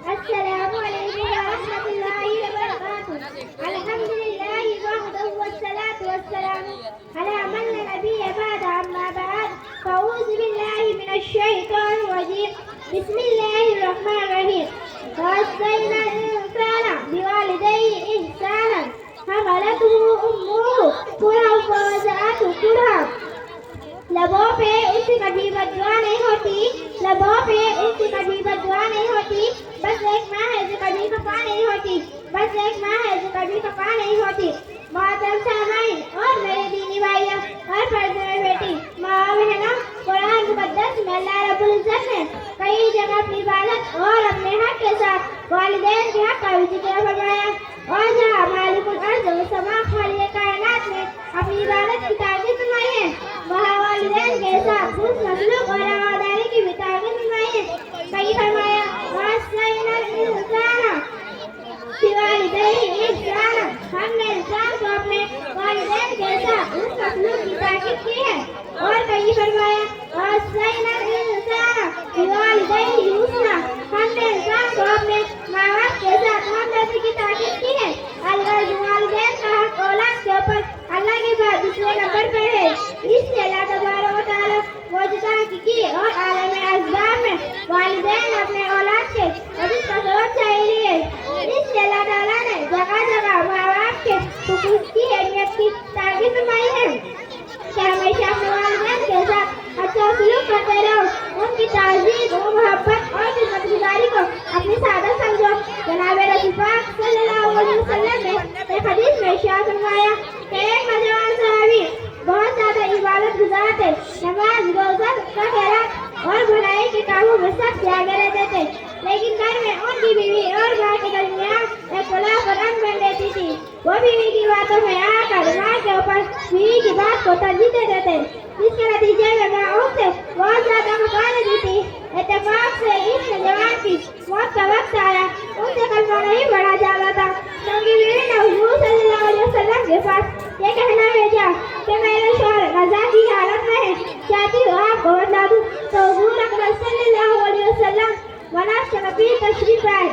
السلام عليكم ورحمة الله وبركاته. الحمد لله وحده والصلاة والسلام على من لا نبي بعد. أما بعد فأعوذ بالله من الشيطان الرجيم. بسم الله الرحمن الرحيم. ووصينا الإنسان بوالديه إحسانا حملته أمه كرها ووضعته كرها. لبوں پہ اس کی کبھی بددعا نہیں ہوتی، لبوں پہ اس کی کبھی بددعا نہیں ہوتی، بس ایک ماں ہے جو کبھی خفا نہیں ہوتی، بس ایک ماں ہے جو کبھی خفا نہیں ہوتی۔ محترم سامعین اور میرے دینی بھائیوں اور پردے میں بیٹی ماں بہنوں، قرآن مقدس میں اللہ رب العزت نے کئی جگہ اپنی عبادت اور اپنے حق کے ساتھ والدین کے حق کا بھی ذکر فرمایا، اور جہاں مالک الارض والسماء خالق کائنات نے اپنی عبادت کی تاکید فرمائی ہے، وہاں والدین کے ساتھ اس مخلوق اور رواداری کی بھی تاکید فرمائی ہے۔ کئی فرمایا وَوَصَّيْنَا الْإِنسَانَ بِوَالِدَيْهِ إِحْسَانًا، ہم نے انسان کو اپنے والدین کے ساتھ اس مخلوق کی تاکید کی ہے۔ اور کئی فرمایا وَوَصَّيْنَا الْإِنسَانَ بِوَالِدَيْهِ حُسْنًا، ہم نے انسان کو اپنے ماں باپ کے ساتھ ہمدردی کی تاکید کی ہے۔ الغرض والدین کا حق اولاد کے اوپر اللہ کے بعد دوسرے نمبر پر ہے، اس لیے اللہ تبارک و تعالیٰ موجودہ حقیقی اور عالم اسباب میں والدین اپنے اولاد کے عزت کا سبب چاہیے ہے۔ اس لیے اللہ تعالیٰ نے جگہ جگہ ماں باپ کے حقوق کی اہمیت کی تاکید فرمائی ہے کہ ہمیشہ اپنے والدین کے ساتھ اچھا سلوک کرتے رہو، ان کی تعظیم و محبت اور خدمت گزاری کو اپنی سادہ سمجھو۔ جناب رسول پاک صلی اللہ علیہ وسلم نے ایک حدیث میں ارشاد فرمایا کہ ایک نوجوان صحابی بہت زیادہ عبادت گزار تھے، نماز، روزہ، خیرات اور بھلائی کے کاموں میں سب سے آگے رہتے تھے، لیکن گھر میں ان کی بیوی اور ماں کے درمیان ایک خلاف رنگ بن رہتی تھی۔ وہ بیوی کی باتوں میں آ کر ماں کے اوپر بیوی کی بات کو ترجیح دیتے تھے، جس کے نتیجے میں ماں ان سے بہت زیادہ خفا رہتی تھی۔ اتفاق سے اس نوجوان کی موت کا وقت آیا، ان سے کلمہ نہیں پڑھا جاتا تھا، تو ان کی بیوی نے حضور صلی اللہ علیہ وسلم کے پاس یہ کہنا بھیجا کہ میرے شوہر غزہ کی حالت میں ہے، چاہتی ہوں آپ کو بتلا دوں۔ تو حضور اکرم صلی اللہ علیہ وسلم ونفس نبی تشریف لائے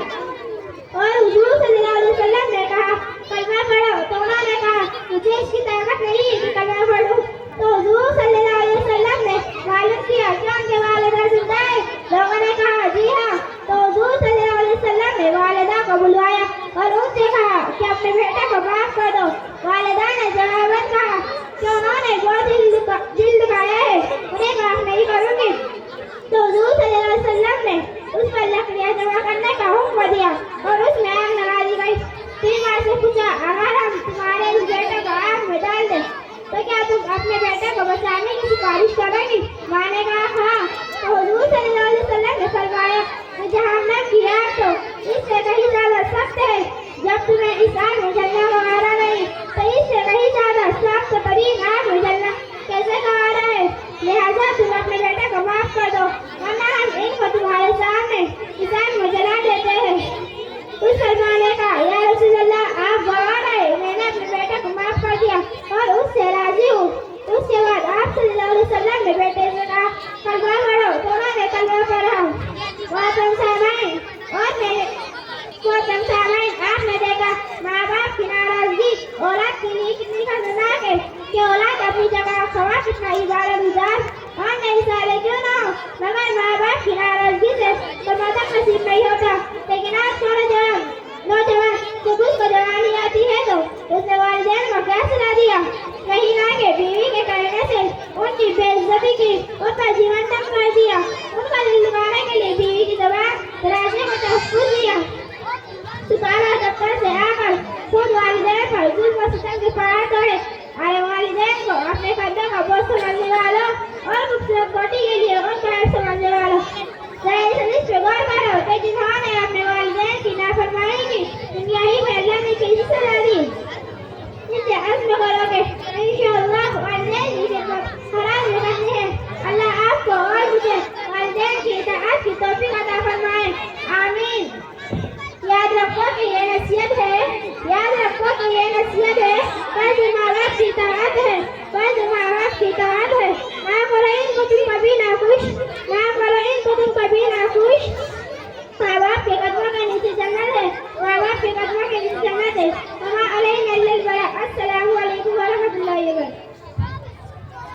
اور حضور صلی اللہ علیہ وسلم نے کہا کلمہ پڑھو، تو انہوں نے کہا مجھے اس کی طاقت نہیں کہ کلمہ پڑھوں۔ تو حضور صلی اللہ علیہ وسلم نے معلوم کیا کہ ان کے والدہ زندہ ہے۔ لوگوں نے کہا جی ہاں۔ تو حضور صلی اللہ علیہ وسلم نے والدہ کو بلوایا اور ان سے کہا کہ اپنے بیٹے کو معاف کر دو۔ والدہ نے جواباً کہا کہ انہوں نے جو دل دکھایا ہے انہیں معاف نہیں کروں گی۔ تو حضور صلی اللہ علیہ وسلم نے اس پر لکڑیاں جمع کرنے کا حکم دیا اور اس میں آگ لگا دی گئی۔ پھر ماں سے پوچھا اگر ہم تمہارے اس بیٹے کو آگ میں ڈال دیں تو کیا تم اپنے بیٹے کو بچانے کی سفارش کرو گی؟ ماں نے کہا ہاں۔ تو حضور صلی اللہ علیہ وسلم نے فرمایا کہ جہنم کی آگ تو اس سے کہیں زیادہ سخت ہے، جب تمہیں اس آگ میں جلنا گوارا نہیں تو اس سے کہیں زیادہ سخت ترین آگ میں جلنا کیسے گوارا ہے؟ لہٰذا تم اپنے بیٹے کو معاف کر دو، ورنہ ہم ان کو تمہارے سامنے اس آگ میں جلا دیتے ہیں۔ اس سلمان نے کہا یا رسول اللہ آپ گوار ہے، میں نے اپنے بیٹے کو معاف کر دیا اور اس سے راضی ہوں۔ اس کے بعد آپ صلی اللہ علیہ وسلم نے بیٹے سے کہا کلمہ پڑھو، تو انہوں نے کلمہ پڑھا۔ محترم سامعین آپ نے دیکھا ماں باپ کی ناراضگی اولاد کے لیے کتنی خطرناک ہے کہ اولاد اپنی جگہ خواہ کتنا عبادت گزار اور نئی سالے کیوں نہ ہو، مگر ماں باپ کی ناراضگی سے تو مدد نصیب نہیں ہوتا۔ لیکن آج کا نوجوان جب اس کو جوانی آتی ہے تو اس نے والدین کو کیا سنا دیا؟ کہیں آگے بیوی کے کہنے سے ان کی بے عزتی کی، ان پر